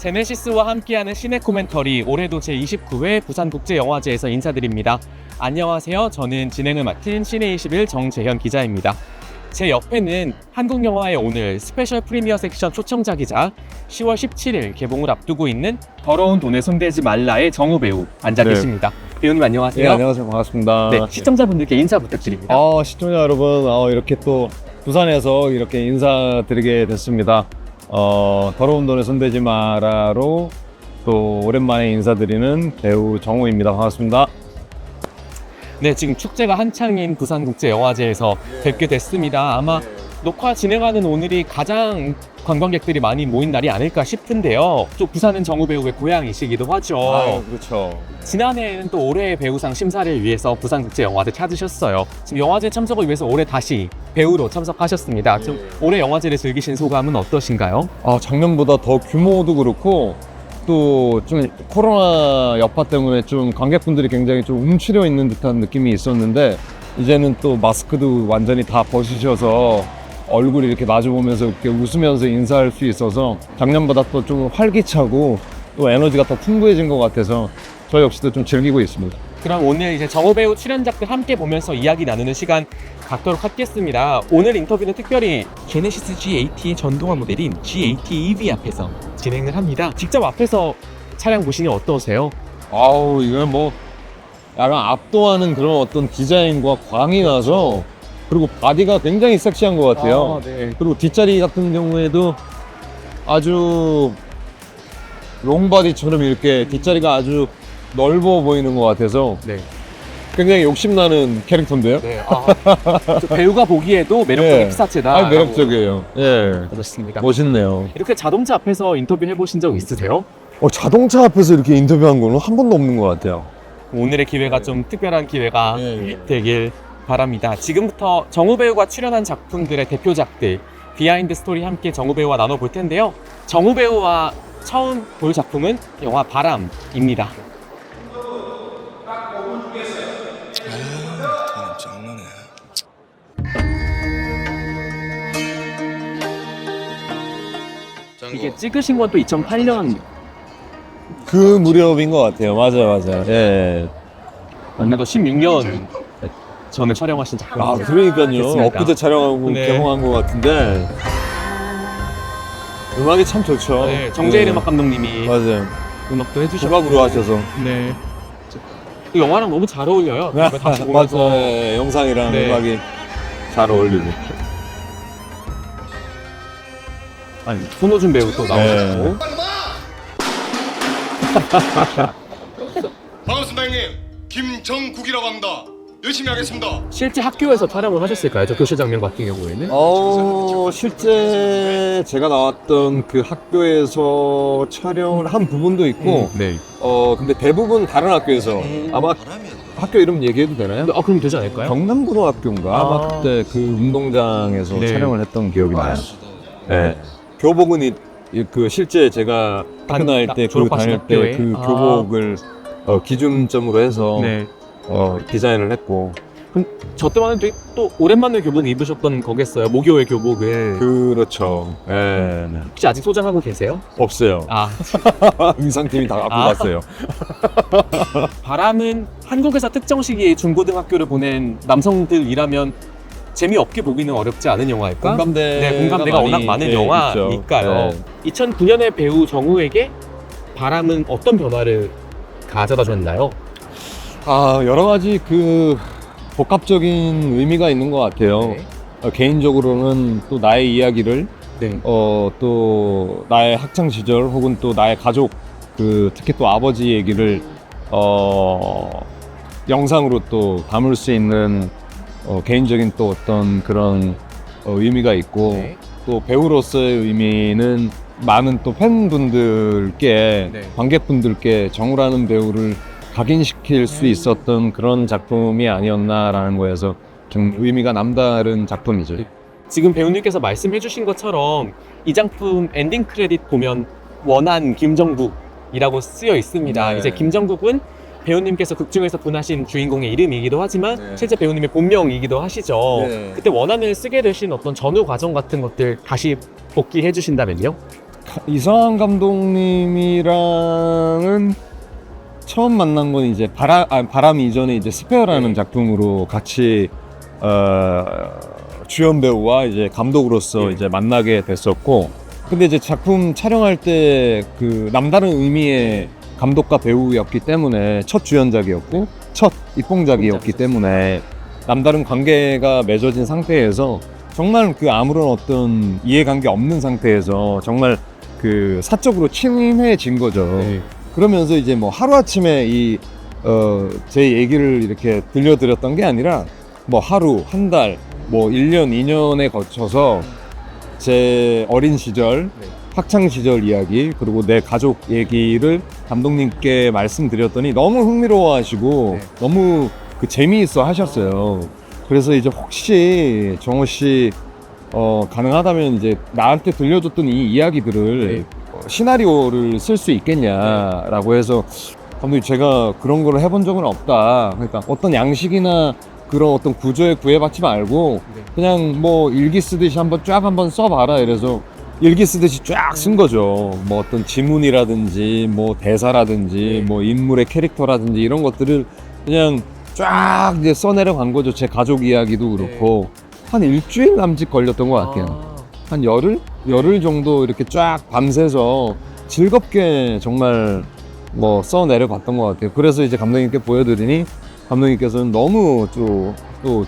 제네시스와 함께하는 시네 코멘터리, 올해도 제29회 부산국제영화제에서 인사드립니다. 안녕하세요. 저는 진행을 맡은 시네21 정재현 기자입니다. 제 옆에는 한국영화의 오늘 스페셜 프리미어 섹션 초청자기자, 10월 17일 개봉을 앞두고 있는 더러운 돈에 손대지 말라의 정우 배우 앉아 계십니다. 배우님 안녕하세요. 네, 안녕하세요. 반갑습니다. 네, 시청자분들께 인사 부탁드립니다. 시청자 여러분, 이렇게 또 부산에서 이렇게 인사드리게 됐습니다. 더러운 돈에 손대지 마라로 또 오랜만에 인사드리는 배우 정우입니다. 반갑습니다. 네, 지금 축제가 한창인 부산국제영화제에서 뵙게 됐습니다. 아마 녹화 진행하는 오늘이 가장 관광객들이 많이 모인 날이 아닐까 싶은데요. 또 부산은 정우 배우의 고향이시기도 하죠. 그렇죠. 지난해에는 또 올해의 배우상 심사를 위해서 부산국제영화제 찾으셨어요. 지금 영화제 참석을 위해서 올해 다시 배우로 참석하셨습니다. 좀 올해 영화제를 즐기신 소감은 어떠신가요? 작년보다 더 규모도 그렇고 또 좀 코로나 여파 때문에 좀 관객분들이 굉장히 좀 움츠려 있는 듯한 느낌이 있었는데, 이제는 또 마스크도 완전히 다 벗으셔서 얼굴 이렇게 마주보면서 이렇게 웃으면서 인사할 수 있어서 작년보다 또 좀 활기차고 또 에너지가 더 풍부해진 것 같아서 저 역시도 좀 즐기고 있습니다. 그럼 오늘 이제 정우 배우 출연작들 함께 보면서 이야기 나누는 시간 갖도록 하겠습니다. 오늘 인터뷰는 특별히 제네시스 G80의 전동화 모델인 G80 EV 앞에서 진행을 합니다. 직접 앞에서 차량 보시니 어떠세요? 이건 뭐 약간 압도하는 그런 어떤 디자인과 광이 나서, 그리고 바디가 굉장히 섹시한 것 같아요. 네. 그리고 뒷자리 같은 경우에도 아주 롱바디처럼 이렇게 뒷자리가 아주 넓어 보이는 것 같아서 네. 굉장히 욕심나는 캐릭터인데요. 네. 배우가 보기에도 매력적인 네. 피사체다. 매력적이에요. 예. 그렇습니다. 멋있네요. 이렇게 자동차 앞에서 인터뷰 해보신 적 있으세요? 자동차 앞에서 이렇게 인터뷰한 거는 한 번도 없는 것 같아요. 오늘의 기회가 좀 특별한 기회가 네. 되길 바랍니다. 지금부터 정우 배우가 출연한 작품들의 대표작들, 비하인드 스토리 함께 정우 배우와 나눠볼 텐데요. 정우 배우와 처음 볼 작품은 영화 바람입니다. 장난해. 이게 찍으신 건 또 2008년 그 무렵인 것 같아요. 맞아요. 예. 만나도 16년 전에 촬영하신 작품. 그러니까요. 됐습니다. 엊그제 촬영하고 네. 개봉한 것 같은데 음악이 참 좋죠. 네, 정재일 네. 음악 감독님이 맞아요. 음악도 해주셨고. 음악으로 하셔서. 네. 이 영화랑 너무 잘 어울려요. 같이 보면서. 맞아요. 예, 영상이랑 네. 음악이 잘 어울리고. 아니, 손호준 배우 또 나오셨고. 네. 반갑습니다 형님. 김정국이라고 합니다. 열심히 하겠습니다. 실제 학교에서 촬영을 하셨을까요? 저 교실 장면 같은 경우에는? 실제 제가 나왔던 그 학교에서 촬영을 한 부분도 있고, 네. 근데 대부분 다른 학교에서 아마 학교 이름 얘기해도 되나요? 그럼 되지 않을까요? 경남고등학교인가? 아마 그때 그 운동장에서 네. 촬영을 했던 기억이 나요. 네. 교복은 그 실제 제가 학교 다닐 때, 졸업하신 다닐 때 학교에? 그 교복을 기준점으로 해서 네. 디자인을 했고. 그럼 저 때만 해도 또 오랜만에 교복 입으셨던 거겠어요. 모교의 교복을. 그렇죠. 네. 혹시 아직 소장하고 계세요? 없어요. 의상팀이 다 갖고 갔어요. 바람은 한국에서 특정 시기에 중고등학교를 보낸 남성들이라면 재미없게 보기는 어렵지 않은 영화일까? 네, 공감대가 워낙 많은 영화니까요. 네. 2009년에 배우 정우에게 바람은 어떤 변화를 가져다 줬나요? 여러 가지 그 복합적인 의미가 있는 것 같아요. 네. 개인적으로는 또 나의 이야기를, 네. 또 나의 학창 시절 혹은 또 나의 가족, 특히 또 아버지 얘기를 영상으로 또 담을 수 있는 개인적인 또 어떤 그런 의미가 있고, 네. 또 배우로서의 의미는 많은 또 팬분들께, 네. 관객분들께 정우라는 배우를 각인시킬 수 있었던 그런 작품이 아니었나라는 거에서 좀 의미가 남다른 작품이죠. 지금 배우님께서 말씀해 주신 것처럼 이 작품 엔딩 크레딧 보면 원한 김정국이라고 쓰여 있습니다. 네. 이제 김정국은 배우님께서 극 중에서 분하신 주인공의 이름이기도 하지만 네. 실제 배우님의 본명이기도 하시죠. 네. 그때 원한을 쓰게 되신 어떤 전후 과정 같은 것들 다시 복귀해 주신다면요? 이성환 감독님이랑은 처음 만난 건 이제 바람 이전에 이제 스페어라는 작품으로 같이 주연 배우와 이제 감독으로서 이제 만나게 됐었고, 근데 이제 작품 촬영할 때 그 남다른 의미의 감독과 배우였기 때문에 첫 주연작이었고 첫 입봉작이었기 때문에 남다른 관계가 맺어진 상태에서 정말 그 아무런 어떤 이해관계 없는 상태에서 정말 그 사적으로 친해진 거죠. 그러면서 이제 뭐 하루아침에 제 얘기를 이렇게 들려드렸던 게 아니라 뭐 하루, 한 달, 뭐 1년, 2년에 거쳐서 제 어린 시절, 학창 시절 이야기, 그리고 내 가족 얘기를 감독님께 말씀드렸더니 너무 흥미로워 하시고 너무 그 재미있어 하셨어요. 그래서 이제 혹시 정호 씨 가능하다면 이제 나한테 들려줬던 이 이야기들을 시나리오를 쓸 수 있겠냐라고 해서, 감독님 제가 그런 걸 해본 적은 없다. 그러니까 어떤 양식이나 그런 어떤 구조에 구애받지 말고 그냥 뭐 일기 쓰듯이 한번 써봐라 이래서 일기 쓰듯이 쫙 쓴 거죠. 뭐 어떤 지문이라든지 뭐 대사라든지 뭐 인물의 캐릭터라든지 이런 것들을 그냥 쫙 이제 써내려간 거죠. 제 가족 이야기도 그렇고 한 일주일 남짓 걸렸던 것 같아요. 한 열흘 정도 이렇게 쫙 밤새서 즐겁게 정말 뭐 써내려갔던 것 같아요. 그래서 이제 감독님께 보여드리니 감독님께서는 너무 또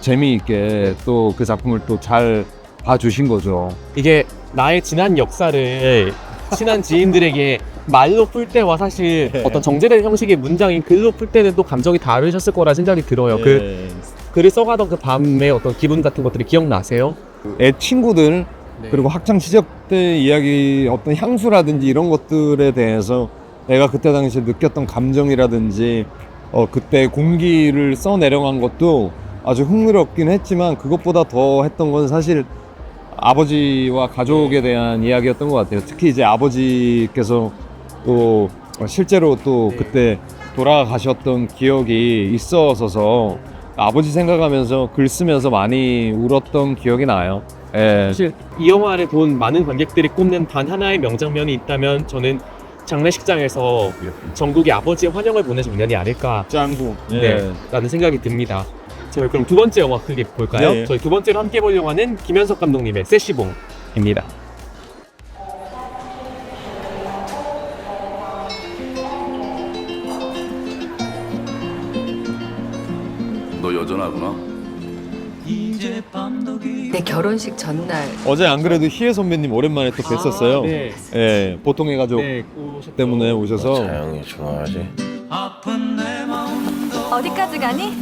재미있게 또 그 작품을 또 잘 봐주신 거죠. 이게 나의 지난 역사를 친한 지인들에게 말로 풀 때와 사실 어떤 정제된 형식의 문장인 글로 풀 때는 또 감정이 다르셨을 거라 생각이 들어요. 그 글을 써가던 그 밤의 어떤 기분 같은 것들이 기억나세요? 애 친구들 그리고 학창 시절 때 이야기 어떤 향수라든지 이런 것들에 대해서 내가 그때 당시에 느꼈던 감정이라든지 그때 공기를 써내려간 것도 아주 흥미롭긴 했지만, 그것보다 더 했던 건 사실 아버지와 가족에 대한 이야기였던 것 같아요. 특히 이제 아버지께서 또 실제로 또 그때 돌아가셨던 기억이 있어서 아버지 생각하면서 글 쓰면서 많이 울었던 기억이 나요. 예. 사실 이 영화를 본 많은 관객들이 꼽는 단 하나의 명장면이 있다면 저는 장례식장에서 정국이 아버지의 환영을 보낸 장면이 아닐까 짱구. 라는 생각이 듭니다. 저희 그럼 두 번째 영화 클립 볼까요? 네. 저희 두 번째로 함께 볼 영화는 김현석 감독님의 세시봉입니다. 너 여전하구나. 내 결혼식 전날 어제 안 그래도 희애 선배님 오랜만에 또 뵀었어요. 네. 예, 보통의 가족 때문에 오셔서. 자영이 좋아하지. 어디까지 가니?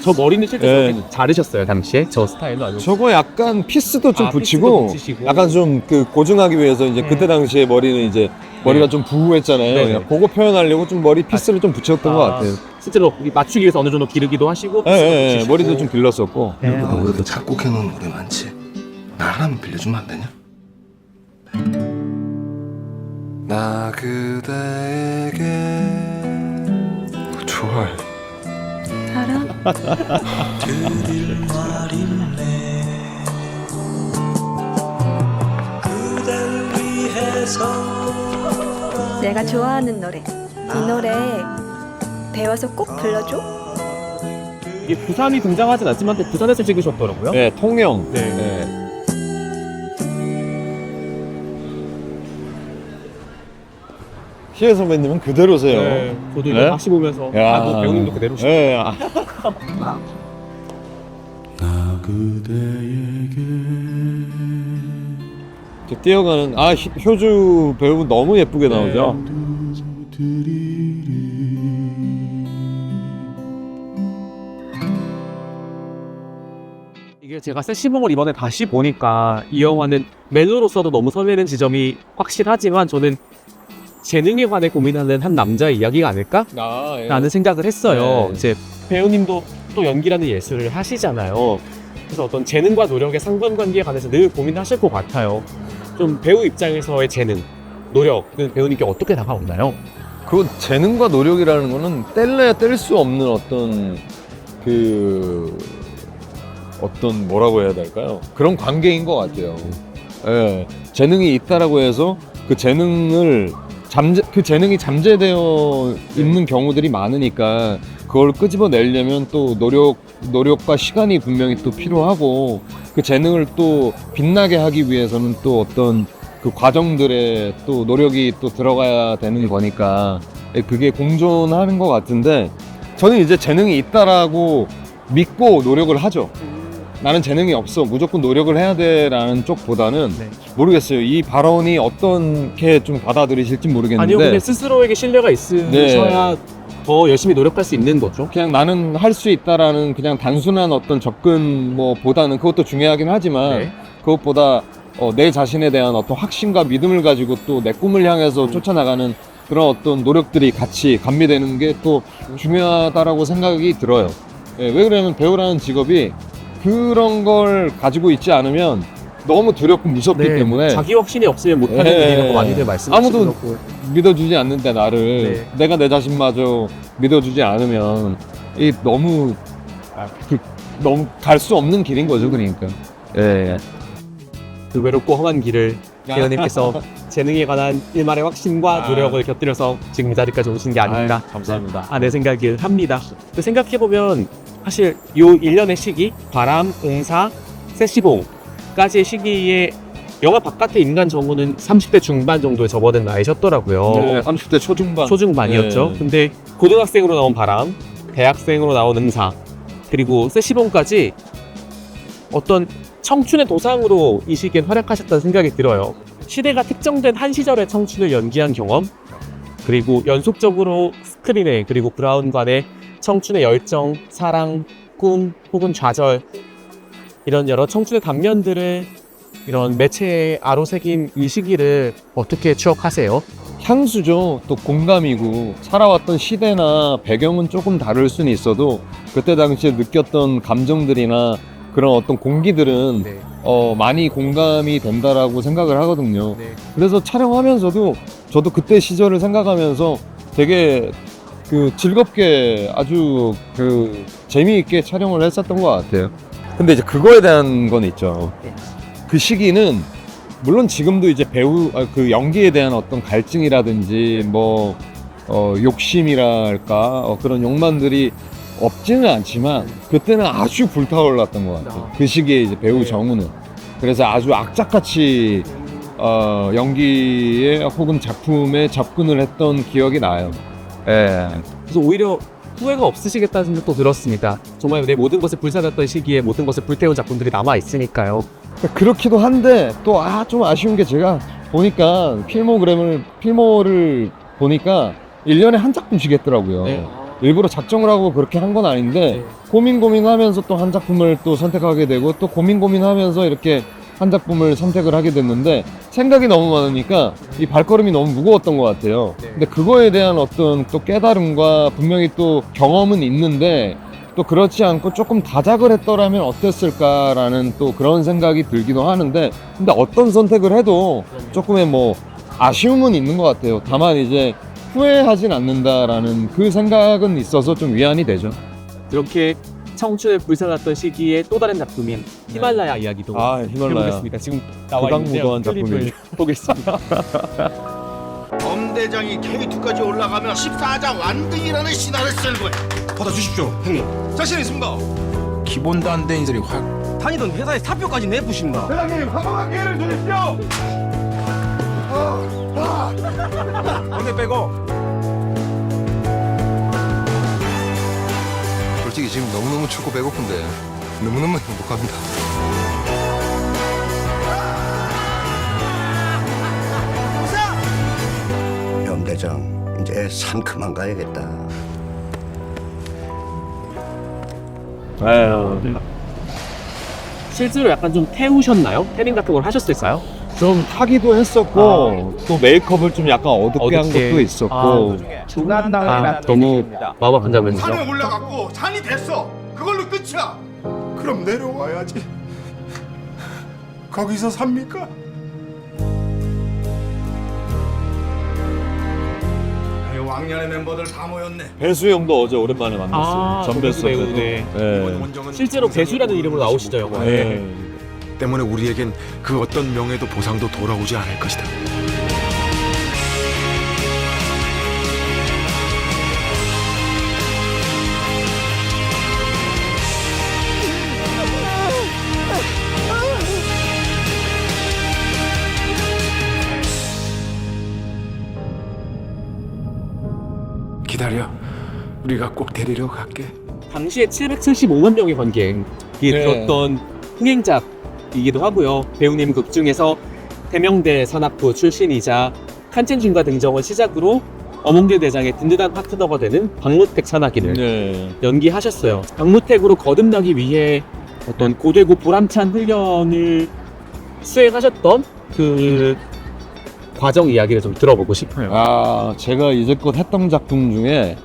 저 머리는 실제 네. 저렇게 자르셨어요 당시에? 저 스타일로 아니면? 저거 약간 피스도 좀 붙이고, 피스도 붙이시고. 약간 좀 그 고증하기 위해서 이제 그때 당시에 머리는 이제 머리가 좀 부했잖아요. 네네. 그냥 그거 표현하려고 좀 머리 피스를 좀 붙였던 것 같아요. 실제로 맞추기 위해서 어느 정도 기르기도 하시고 예, 피스도 예, 예. 붙이시고. 머리도 좀 길렀었고. 너 그래도 작곡해놓은 노래 많지? 나 하나만 빌려주면 안 되냐? 나 그대에게 좋아해. 알아? 내가 좋아하는 노래. 이 노래 배워서 꼭 불러줘. 이게 부산이 등장하진 않지만 또 부산에서 찍으셨더라고요. 네, 통영. 네. 네. 희애 선배님은 그대로세요. 네, 저도 이거 네? 다시 보면서 야. 아, 뭐 배우님도 그대로시죠. 네. 나 그대에게. 이렇게 뛰어가는 효주 배우 너무 예쁘게 나오죠. 이게 제가 세시봉을 이번에 다시 보니까 이 영화는 멜로로서도 너무 설레는 지점이 확실하지만 저는 재능에 관해 고민하는 한 남자의 이야기가 아닐까라는 생각을 했어요. 네. 이제 배우님도 또 연기라는 예술을 하시잖아요. 그래서 어떤 재능과 노력의 상관관계에 관해서 늘 고민하실 것 같아요. 좀 배우 입장에서의 재능, 노력은 배우님께 어떻게 다가오나요? 그 재능과 노력이라는 거는 뗄래야 뗄 수 없는 어떤 뭐라고 해야 될까요? 그런 관계인 것 같아요. 예, 재능이 있다라고 해서 그 재능을 그 재능이 잠재되어 있는 경우들이 많으니까 그걸 끄집어내려면 또 노력과 시간이 분명히 또 필요하고 그 재능을 또 빛나게 하기 위해서는 또 어떤 그 과정들에 또 노력이 또 들어가야 되는 거니까 그게 공존하는 것 같은데 저는 이제 재능이 있다라고 믿고 노력을 하죠. 나는 재능이 없어 무조건 노력을 해야 돼라는 쪽보다는 네. 모르겠어요. 이 발언이 어떻게 좀 받아들이실지 모르겠는데 아니요, 근데 스스로에게 신뢰가 있으셔야 더 열심히 노력할 수 있는 거죠. 그냥 나는 할 수 있다라는 그냥 단순한 어떤 접근 보다는 그것도 중요하긴 하지만 네. 그것보다 내 자신에 대한 어떤 확신과 믿음을 가지고 또 내 꿈을 향해서 쫓아나가는 그런 어떤 노력들이 같이 감미되는 게 또 중요하다라고 생각이 들어요. 예, 왜 그러냐면 배우라는 직업이 그런 걸 가지고 있지 않으면 너무 두렵고 무섭기 때문에 자기 확신이 없으면 못하는 네. 일이라고 많이들 말씀하시고 아무도 믿어주지 않는데 나를 네. 내가 내 자신마저 믿어주지 않으면 이 너무 너무 갈 수 없는 길인 거죠. 그러니까 그 외롭고 험한 길을 기현님께서 재능에 관한 일말의 확신과 노력을 곁들여서 지금 이 자리까지 오신 게 아닌가 감사합니다. 내 생각을 합니다. 또 생각해보면 사실 요 1년의 시기 바람, 응사, 세시봉까지의 시기에 영화 바깥의 인간 정우는 30대 중반 정도에 접어든 나이셨더라고요. 네, 30대 초중반 초중반이었죠. 네. 근데 고등학생으로 나온 바람, 대학생으로 나온 응사, 그리고 세시봉까지 어떤 청춘의 도상으로 이 시기엔 활약하셨다는 생각이 들어요. 시대가 특정된 한 시절의 청춘을 연기한 경험, 그리고 연속적으로 스크린에 그리고 브라운관의 청춘의 열정, 사랑, 꿈 혹은 좌절 이런 여러 청춘의 단면들을 이런 매체에 아로새긴 이 시기를 어떻게 추억하세요? 향수죠. 또 공감이고 살아왔던 시대나 배경은 조금 다를 수는 있어도 그때 당시에 느꼈던 감정들이나 그런 어떤 공기들은 네. 많이 공감이 된다라고 생각을 하거든요. 네. 그래서 촬영하면서도 저도 그때 시절을 생각하면서 되게 그 즐겁게 아주 그 재미있게 촬영을 했었던 것 같아요. 근데 이제 그거에 대한 건 있죠. 그 시기는 물론 지금도 이제 그 연기에 대한 어떤 갈증이라든지 욕심이랄까 그런 욕망들이 없지는 않지만 그때는 아주 불타올랐던 것 같아요. 그 시기에 이제 배우 정우는 그래서 아주 악착같이 연기에 혹은 작품에 접근을 했던 기억이 나요. 예. 그래서 오히려 후회가 없으시겠다는 생각도 들었습니다. 정말 내 모든 것을 불살랐던 시기에 모든 것을 불태운 작품들이 남아 있으니까요. 그렇기도 한데 또 좀 아쉬운 게 제가 보니까 필모를 보니까 1년에 한 작품씩 했더라고요. 네. 일부러 작정을 하고 그렇게 한 건 아닌데 고민하면서 또 한 작품을 또 선택하게 되고 또 고민하면서 이렇게 한 작품을 선택을 하게 됐는데 생각이 너무 많으니까 이 발걸음이 너무 무거웠던 것 같아요. 근데 그거에 대한 어떤 또 깨달음과 분명히 또 경험은 있는데 또 그렇지 않고 조금 다작을 했더라면 어땠을까라는 또 그런 생각이 들기도 하는데 근데 어떤 선택을 해도 조금의 아쉬움은 있는 것 같아요. 다만 이제 후회하진 않는다라는 그 생각은 있어서 좀 위안이 되죠. 이렇게 청춘을 불살랐던 시기에 또 다른 작품인 히말라야 이야기도 해보겠습니다. 지금 나와 있는데요. 극악무도한 클립을 보겠습니다. 엄대장이 K2까지 올라가면 14장 완등이라는 신화를 쓸 거야. 받아주십시오, 형님. 자신 있습니다. 기본도 안 된 인들이 확 다니던 회사에 사표까지 내부십니다. 대장님, 한 번만 기회를 주십시오. 언제 빼고. 솔직히 지금 너무너무 춥고 배고픈데 너무너무 행복합니다. 엄대장 이제 상큼한 가야겠다. 실제로 약간 좀 태우셨나요? 태닝 같은 걸 하셨을까요? 좀 타기도 했었고 또 메이크업을 좀 약간 어둡게 한 어둡게. 것도 있었고 너무 마음 아픈 장면이죠. 산에 올라갔고 산이 됐어. 그걸로 끝이야. 그럼 내려와야지. 거기서 삽니까? 왕년의 멤버들 다 모였네. 배수 형도 어제 오랜만에 만났어요. 전배수 배우네. 네. 실제로 배수라는 이름으로 나오시죠, 영화에. 네. 때문에 우리에겐 그 어떤 명예도 보상도 돌아오지 않을 것이다. 기다려. 우리가 꼭 데리러 갈게. 당시에 775만 명의 관객이 들었던 흥행작이기도 하고요. 배우님 극 중에서 대명대 산악부 출신이자 칸첸중과 등정을 시작으로 어몽길 대장의 든든한 파트너가 되는 박무택 산악인을 네. 연기하셨어요. 박무택으로 거듭나기 위해 어떤 고되고 보람찬 훈련을 수행하셨던 그 과정 이야기를 좀 들어보고 싶어요. 아, 제가 이제껏 했던 작품 중에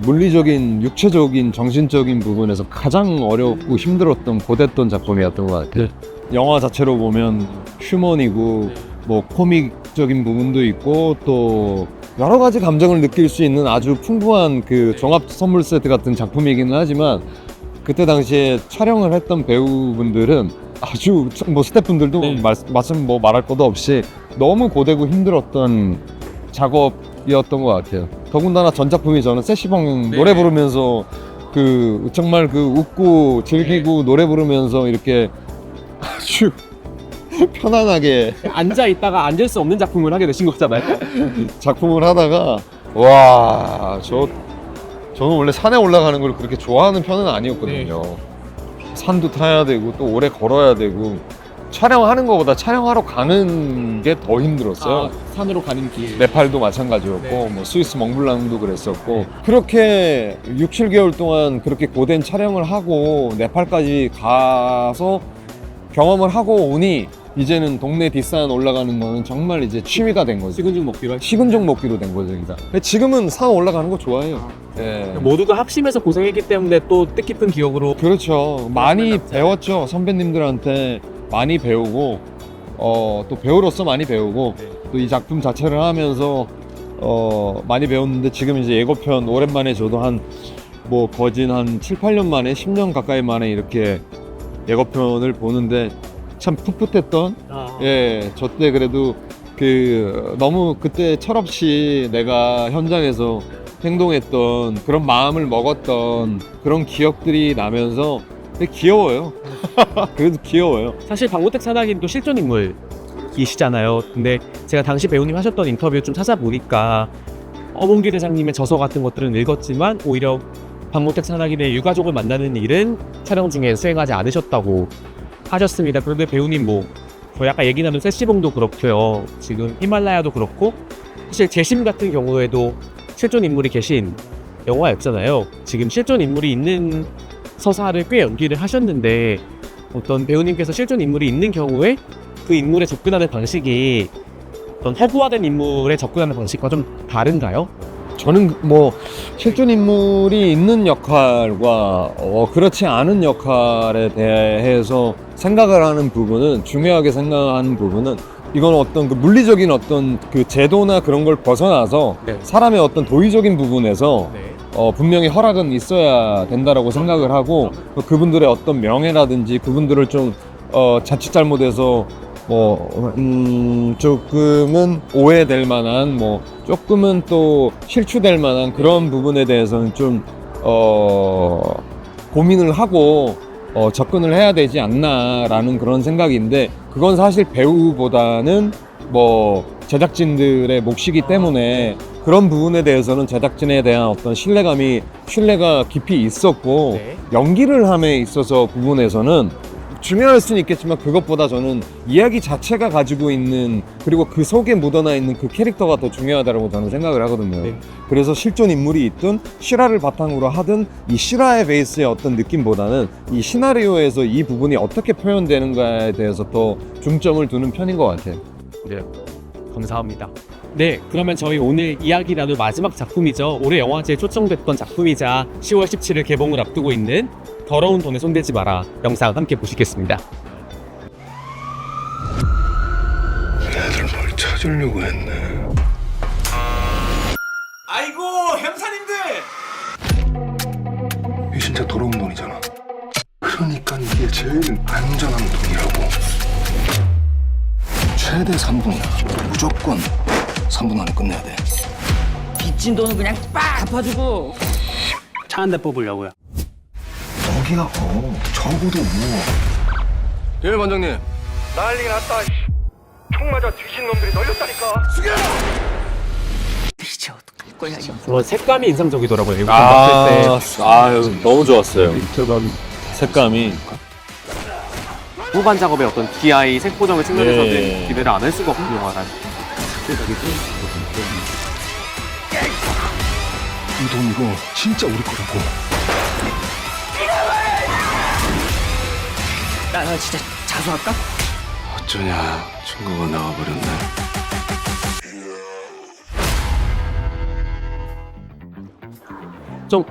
물리적인, 육체적인, 정신적인 부분에서 가장 어렵고 힘들었던, 고됐던 작품이었던 것 같아요. 영화 자체로 보면 휴먼이고 뭐 코믹적인 부분도 있고 또 여러 가지 감정을 느낄 수 있는 아주 풍부한 그 종합 선물 세트 같은 작품이기는 하지만 그때 당시에 촬영을 했던 배우분들은 아주 뭐 스태프분들도 네. 말씀 뭐 말할 것도 없이 너무 고되고 힘들었던 작업이었던 것 같아요. 더군다나 전 작품이 저는 세시봉 네. 노래 부르면서 그 정말 그 웃고 즐기고 노래 부르면서 이렇게 아주 편안하게 앉아 있다가 앉을 수 없는 작품을 하게 되신 거잖아요. 작품을 하다가 저는 원래 산에 올라가는 걸 그렇게 좋아하는 편은 아니었거든요. 산도 타야 되고 또 오래 걸어야 되고 촬영하는 것보다 촬영하러 가는 게 더 힘들었어요. 산으로 가는 길. 네팔도 마찬가지였고 네. 뭐 스위스 몽블랑도 그랬었고 그렇게 6, 7개월 동안 그렇게 고된 촬영을 하고 네팔까지 가서 경험을 하고 오니 이제는 동네 뒷산 올라가는 거는 정말 이제 취미가 된 거죠. 식은죽 먹기로 할 식은죽 먹기로 된 거죠. 근데 지금은 산 올라가는 거 좋아해요. 네. 모두가 합심해서 고생했기 때문에 또 뜻깊은 기억으로 그렇죠. 많이 배웠죠. 선배님들한테 많이 배우고 또 배우로서 많이 배우고 또 이 작품 자체를 하면서 많이 배웠는데 지금 이제 예고편 오랜만에 저도 한 뭐 거진 한 7, 8년 만에 10년 가까이 만에 이렇게 예고편을 보는데 참 풋풋했던 예, 저 때 그래도 그 너무 그때 철없이 내가 현장에서 행동했던 그런 마음을 먹었던 그런 기억들이 나면서 되게 귀여워요. 그래도 귀여워요. 사실 박무택 산악인도 실존 인물이시잖아요. 근데 제가 당시 배우님 하셨던 인터뷰 좀 찾아보니까 어몽길 대장님의 저서 같은 것들은 읽었지만 오히려 박무택 산악인의 유가족을 만나는 일은 촬영 중에 수행하지 않으셨다고 하셨습니다. 그런데 배우님 저희 아까 얘기 나눈 세시봉도 그렇고요. 지금 히말라야도 그렇고 사실 재심 같은 경우에도 실존 인물이 계신 영화였잖아요. 지금 실존 인물이 있는 서사를 꽤 연기를 하셨는데 어떤 배우님께서 실존 인물이 있는 경우에 그 인물에 접근하는 방식이 어떤 허구화된 인물에 접근하는 방식과 좀 다른가요? 저는 뭐 실존 인물이 있는 역할과 그렇지 않은 역할에 대해서 생각을 하는 부분은 중요하게 생각하는 부분은 이건 어떤 그 물리적인 어떤 그 제도나 그런 걸 벗어나서 네. 사람의 어떤 도의적인 부분에서 네. 분명히 허락은 있어야 된다라고 생각을 하고 그분들의 어떤 명예라든지 그분들을 좀 자칫 잘못해서 조금은 오해될 만한 조금은 또 실추될 만한 그런 부분에 대해서는 좀 고민을 하고 접근을 해야 되지 않나라는 그런 생각인데 그건 사실 배우보다는 제작진들의 몫이기 때문에 그런 부분에 대해서는 제작진에 대한 어떤 신뢰가 깊이 있었고 네. 연기를 함에 있어서 부분에서는 중요할 수는 있겠지만 그것보다 저는 이야기 자체가 가지고 있는 그리고 그 속에 묻어나 있는 그 캐릭터가 더 중요하다고 저는 생각을 하거든요. 네. 그래서 실존 인물이 있든 실화를 바탕으로 하든 이 실화의 베이스의 어떤 느낌보다는 이 시나리오에서 이 부분이 어떻게 표현되는가에 대해서 더 중점을 두는 편인 것 같아요. 네, 감사합니다. 네, 그러면 저희 오늘 이야기 나눌 마지막 작품이죠. 올해 영화제에 초청됐던 작품이자 10월 17일 개봉을 앞두고 있는 더러운 돈에 손대지 마라 영상 함께 보시겠습니다. 애들 뭘 찾으려고 했네. 아이고 형사님들. 이게 진짜 더러운 돈이잖아. 그러니까 난 이게 제일 안전한 돈이라고. 최대 3분이야. 무조건 3분 안에 끝내야 돼. 빚진 돈은 그냥 빡 갚아주고 차 한 대 뽑으려고요. 여기가 적어도 뭐. 예, 반장님. 난리 났다. 총 맞아 뒤진 놈들이 널렸다니까. 죽여! 이제 어떡할 거야 이거. 저 색감이 인상적이더라고요. 이거 봤을 때. 너무 좋았어요. 색감이. 후반 작업의 어떤 DI 색보정의 측면에서는 예. 기대를 안 할 수가 없는 영화란. 이 돈 이거 진짜 우리 거라고. 나 진짜 자수할까? 어쩌냐, 친구가 나와버렸네. 좀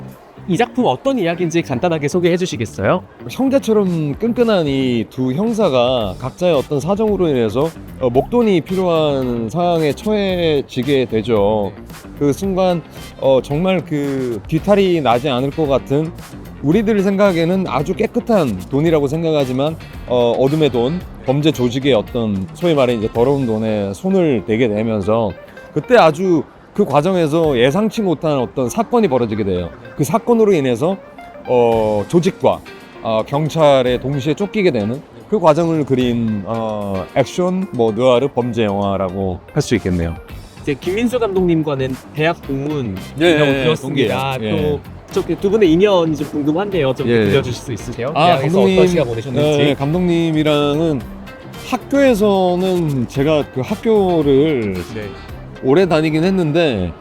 이 작품 어떤 이야기인지 간단하게 소개해 주시겠어요? 형제처럼 끈끈한 이 두 형사가 각자의 어떤 사정으로 인해서 목돈이 필요한 상황에 처해지게 되죠. 그 순간 정말 그 뒤탈이 나지 않을 것 같은, 우리들 생각에는 아주 깨끗한 돈이라고 생각하지만 어둠의 돈, 범죄 조직의 어떤 소위 말해 이제 더러운 돈에 손을 대게 되면서 그때 아주 그 과정에서 예상치 못한 어떤 사건이 벌어지게 돼요. 그 사건으로 인해서 조직과 경찰에 동시에 쫓기게 되는 그 과정을 그린 액션 느와르 범죄 영화라고 할 수 있겠네요. 이제 김민수 감독님과는 대학 동문 예, 배웠습니다. 동기예요. 또 두 분의 인연이 좀 궁금한데요. 좀 예. 들려주실 수 있으세요? 대학에서 어떤 시간 보내셨는지. 네, 감독님이랑은 학교에서는 제가 그 학교를 네. 오래 다니긴 했는데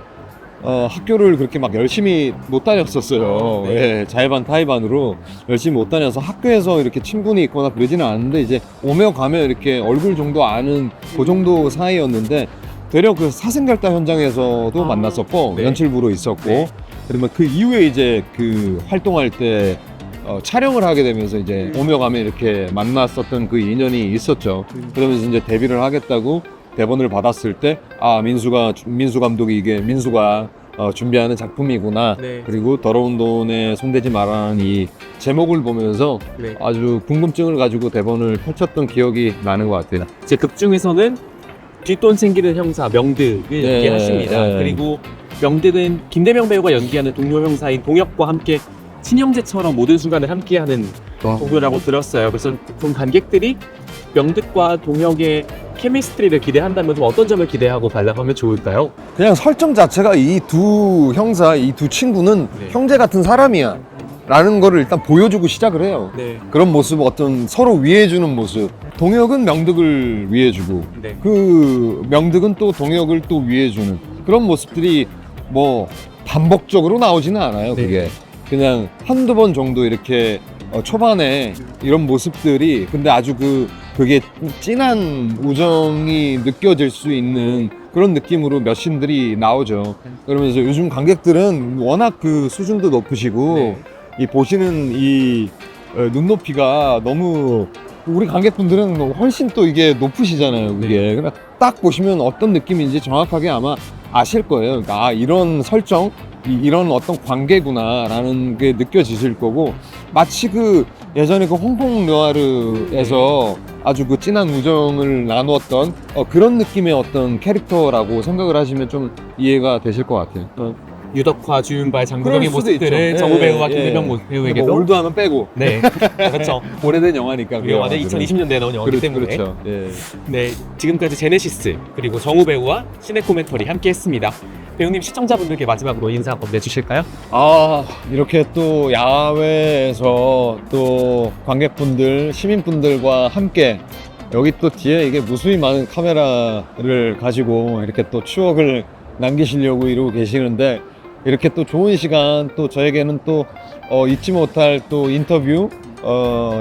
학교를 그렇게 막 열심히 못 다녔었어요. 네. 예, 자의반 타의반으로 열심히 못 다녀서 학교에서 이렇게 친분이 있거나 그러지는 않은데 이제 오며 가며 이렇게 얼굴 정도 아는 그 정도 사이였는데 되려 그 사생결단 현장에서도 만났었고 네. 연출부로 있었고 네. 그러면 그 이후에 이제 그 활동할 때 촬영을 하게 되면서 이제 오며 가며 이렇게 만났었던 그 인연이 있었죠. 그러면서 이제 데뷔를 하겠다고 대본을 받았을 때 민수 감독이 이게 민수가 준비하는 작품이구나. 네. 그리고 더러운 돈에 손대지 말라는 이 제목을 보면서 네. 아주 궁금증을 가지고 대본을 펼쳤던 기억이 나는 것 같아요. 이제 극 중에서는 뒷돈 챙기는 형사 명득을 연기하십니다. 네. 그리고 명득은 김대명 배우가 연기하는 동료 형사인 동혁과 함께 친형제처럼 모든 순간을 함께하는 동료라고 들었어요. 그래서 좀 관객들이 명득과 동혁의 케미스트리를 기대한다면 좀 어떤 점을 기대하고 관람하면 좋을까요? 그냥 설정 자체가 이 두 형사, 이 두 친구는 네. 형제 같은 사람이야 라는 거를 일단 보여주고 시작을 해요. 네. 그런 모습, 어떤 서로 위해주는 모습. 동혁은 명득을 위해주고 네. 그 명득은 또 동혁을 또 위해주는 그런 모습들이 뭐 반복적으로 나오지는 않아요. 네. 그게 그냥 한두 번 정도 이렇게 초반에 이런 모습들이 근데 아주 그게 진한 우정이 느껴질 수 있는 그런 느낌으로 몇 씬들이 나오죠. 그러면서 요즘 관객들은 워낙 그 수준도 높으시고 네. 이 보시는 이 눈높이가 너무 우리 관객분들은 훨씬 또 이게 높으시잖아요. 그게 그러니까 딱 보시면 어떤 느낌인지 정확하게 아마 아실 거예요. 그러니까 이런 설정, 이런 어떤 관계구나라는 게 느껴지실 거고 마치 그 예전에 그 홍콩 느와르에서 아주 그 진한 우정을 나누었던 그런 느낌의 어떤 캐릭터라고 생각을 하시면 좀 이해가 되실 것 같아요. 유덕화, 주윤발, 장국영의 그럴 수도 모습들을 있죠. 정우 예, 배우와 예. 김대명 배우에게도 뭐 올드하면 빼고 네, 그렇죠. 오래된 영화니까 그 영화는 2020년대에 나온 영화이기 때문에 그렇죠. 예. 네, 지금까지 제네시스 그리고 정우 배우와 시네 코멘터리 함께했습니다. 배우님 시청자분들께 마지막으로 인사 한번 내주실까요? 이렇게 또 야외에서 또 관객분들, 시민분들과 함께 여기 또 뒤에 이게 무수히 많은 카메라를 가지고 이렇게 또 추억을 남기시려고 이러고 계시는데 이렇게 또 좋은 시간 또 저에게는 또 잊지 못할 또 인터뷰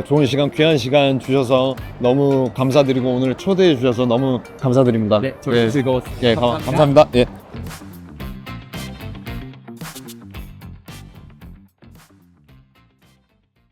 좋은 시간, 귀한 시간 주셔서 너무 감사드리고 오늘 초대해 주셔서 너무 감사드립니다. 네, 저도 즐거웠습니다. 예, 감사합니다. 예.